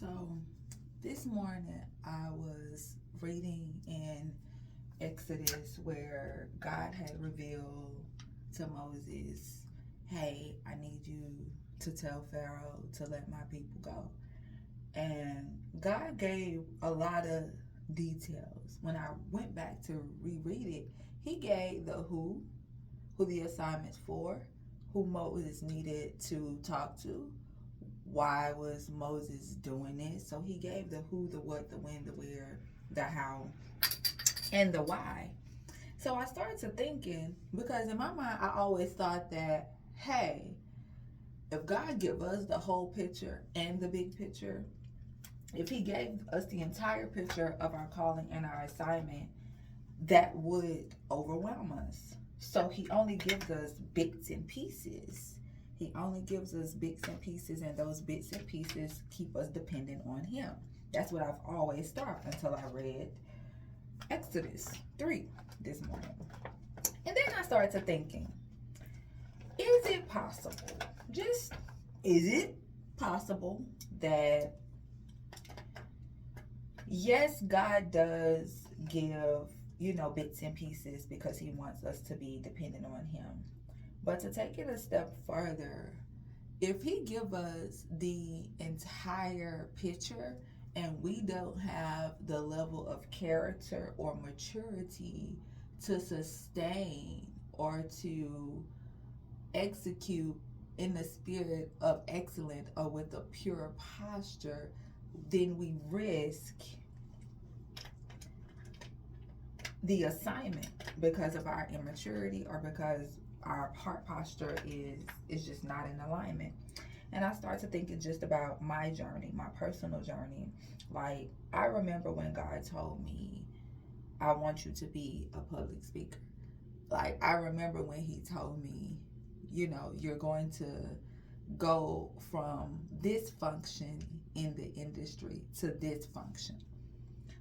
So this morning I was reading in Exodus where God had revealed to Moses, hey, I need you to tell Pharaoh to let my people go. And God gave a lot of details. When I went back to reread it, he gave the who the assignment's for, who Moses needed to talk to, why was Moses doing it. So he gave the who, the what, the when, the where, the how, and the why. So I started to thinking, because in my mind I always thought that, hey, if God give us the whole picture and the big picture, if he gave us the entire picture of our calling and our assignment, that would overwhelm us. So he only gives us bits and pieces. He only gives us bits and pieces, and those bits and pieces keep us dependent on him. That's what I've always thought until I read Exodus 3 this morning. And then I started to thinking, is it possible, is it possible that, yes, God does give, bits and pieces because he wants us to be dependent on him. But to take it a step further, if he give us the entire picture and we don't have the level of character or maturity to sustain or to execute in the spirit of excellence or with a pure posture, then we risk the assignment because of our immaturity or because our heart posture is just not in alignment. And I started thinking just about my journey, my personal journey. Like, I remember when God told me, I want you to be a public speaker. Like, I remember when he told me, you're going to go from this function in the industry to this function.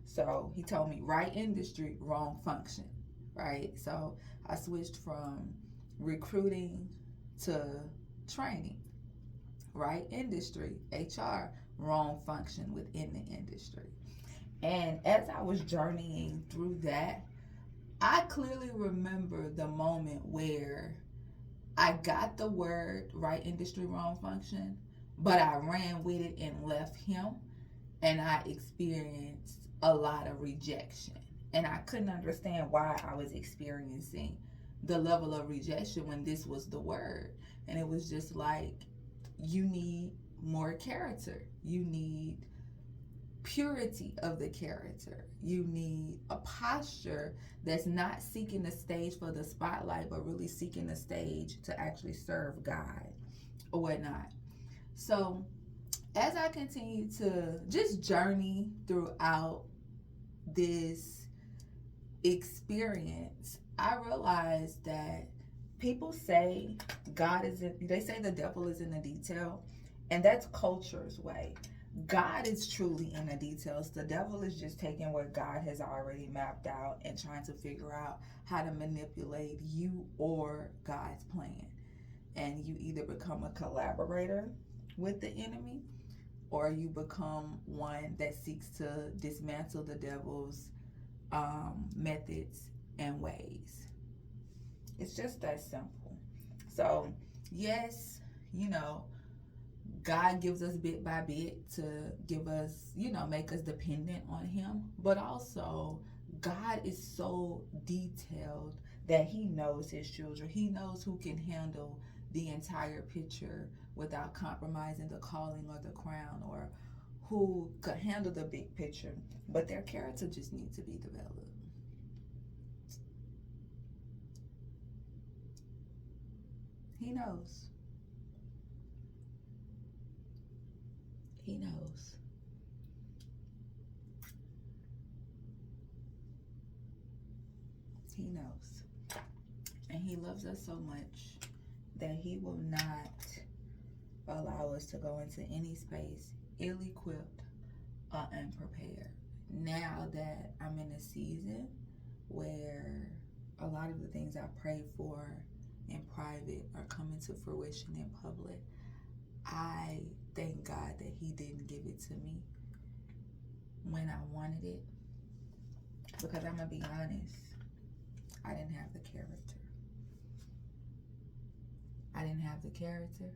So he told me, right industry, wrong function, right? So I switched from recruiting to training, right industry, HR, wrong function within the industry. And as I was journeying through that, I clearly remember the moment where I got the word right industry, wrong function, but I ran with it and left him, and I experienced a lot of rejection. And I couldn't understand why I was experiencing the level of rejection when this was the word. And it was just like, you need more character. You need purity of the character. You need a posture that's not seeking the stage for the spotlight, but really seeking the stage to actually serve God or whatnot. So as I continue to just journey throughout this experience, I realized that people say they say the devil is in the detail, and that's culture's way. God is truly in the details. The devil is just taking what God has already mapped out and trying to figure out how to manipulate you or God's plan. And you either become a collaborator with the enemy, or you become one that seeks to dismantle the devil's methods and ways. It's just that simple. So, yes, God gives us bit by bit to give us, make us dependent on him. But also, God is so detailed that he knows his children. He knows who can handle the entire picture without compromising the calling or the crown, or who could handle the big picture. But their character just needs to be developed. He knows. He knows. He knows. And he loves us so much that he will not allow us to go into any space ill-equipped or unprepared. Now that I'm in a season where a lot of the things I prayed for in private are coming to fruition in public, I thank God that he didn't give it to me, when I wanted it. Because I'm going to be honest, I didn't have the character. I didn't have the character.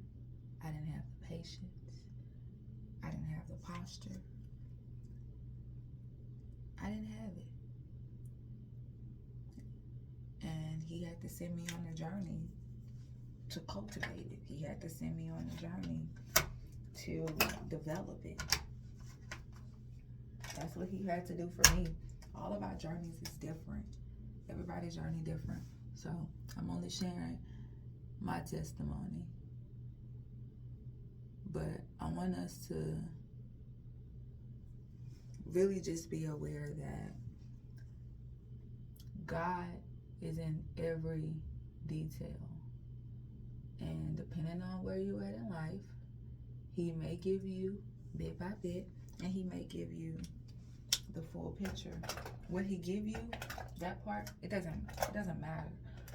I didn't have the patience. I didn't have the posture. I didn't have it. And he had to send me on a journey to cultivate it. He had to send me on a journey to develop it. That's what he had to do for me. All of our journeys is different. Everybody's journey different. So I'm only sharing my testimony. But I want us to really just be aware that God is in every detail. And depending on where you're at in life, he may give you bit by bit, and he may give you the full picture. What he give you, that part, it doesn't matter.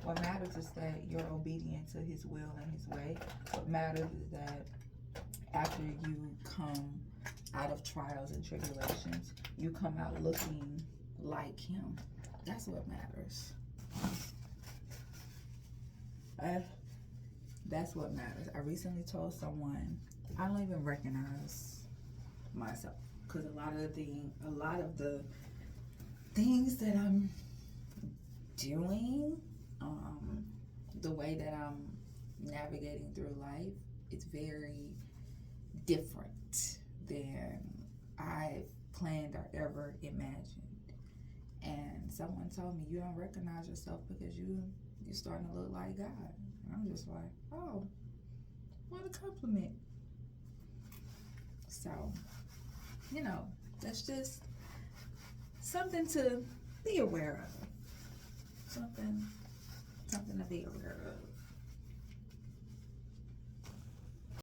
What matters is that you're obedient to his will and his way. What matters is that after you come out of trials and tribulations, you come out looking like him. That's what matters. That's what matters. I recently told someone I don't even recognize myself, because a lot of the things that I'm doing, the way that I'm navigating through life, it's very different than I planned or ever imagined. And someone told me, you don't recognize yourself because you're starting to look like God. And I'm just like, oh, what a compliment. So, that's just something to be aware of. Something to be aware of.